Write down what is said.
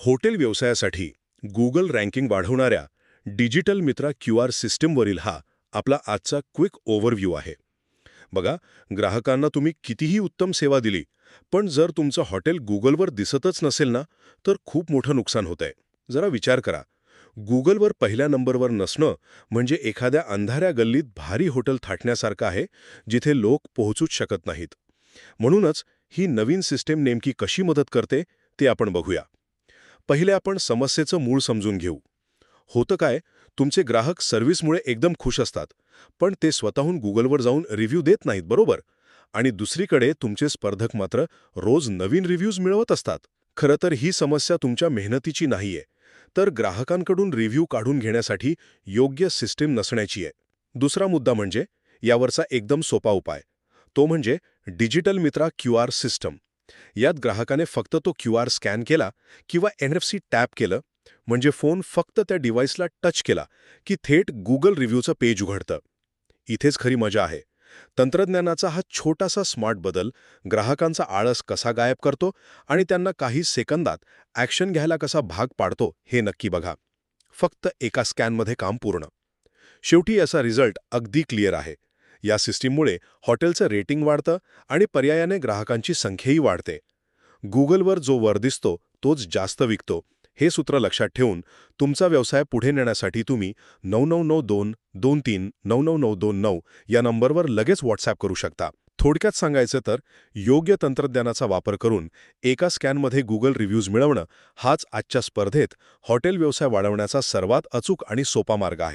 Hotel व्यवसायासाठी Google ranking वाढवणाऱ्या digital मित्रा क्यूआर सिस्टीमवरील हा आपला आजचा क्विक ओव्हरव्ह्यू आहे. बघा, ग्राहकांना तुम्ही कितीही उत्तम सेवा दिली, पण जर तुमचं हॉटेल गुगलवर दिसतच नसेल ना, तर खूप मोठं नुकसान होतंय. जरा विचार करा. गुगलवर पहिल्या नंबरवर नसणं म्हणजे एखाद्या अंधाऱ्या गल्लीत भारी हॉटेल थाटण्यासारखं आहे, जिथे लोक पोहोचूच शकत नाहीत. म्हणूनच ही नवीन सिस्टीम नेमकी कशी मदत करते ते आपण बघूया. पहिले आपण समस्येचं मूळ समजून घेऊ. होतं काय, तुमचे ग्राहक सर्व्हिसमुळे एकदम खुश असतात, पण ते स्वतःहून गुगलवर जाऊन रिव्ह्यू देत नाहीत, बरोबर? आणि दुसरीकडे तुमचे स्पर्धक मात्र रोज नवीन रिव्ह्यूज मिळवत असतात. खरं तर ही समस्या तुमच्या मेहनतीची नाहीये, तर ग्राहकांकडून रिव्ह्यू काढून घेण्यासाठी योग्य सिस्टीम नसण्याची आहे. दुसरा मुद्दा म्हणजे यावरचा एकदम सोपा उपाय. तो म्हणजे डिजिटल मित्रा क्यूआर सिस्टम. यात ग्राहकाने फक्त तो क्यूआर स्कॅन केला किंवा NFC टॅप केलं, म्हणजे फोन फक्त त्या डिव्हाइसला टच केला की थेट गुगल रिव्ह्यूचं पेज उघडतं. इथेच खरी मजा आहे. तंत्रज्ञानाचा हा छोटासा स्मार्ट बदल ग्राहकांचा आळस कसा गायब करतो आणि त्यांना काही सेकंदात ॲक्शन घ्यायला कसा भाग पाडतो हे नक्की बघा. फक्त एका स्कॅनमध्ये काम पूर्ण. शेवटी याचा रिझल्ट अगदी क्लिअर आहे. या सिस्टीममुळे हॉटेलचं रेटिंग वाढतं आणि पर्यायाने ग्राहकांची संख्याही वाढते. गुगलवर जो वर दिसतो तोच जास्त विकतो, हे सूत्र लक्षात ठेवून तुमचा व्यवसाय पुढे नेण्यासाठी तुम्ही 999223999929 या नंबरवर लगेच व्हॉट्सॲप करू शकता. थोडक्यात सांगायचं तर, योग्य तंत्रज्ञानाचा वापर करून एका स्कॅनमध्ये गुगल रिव्ह्यूज मिळवणं हाच आजच्या स्पर्धेत हॉटेल व्यवसाय वाढवण्याचा सर्वात अचूक आणि सोपा मार्ग आहे.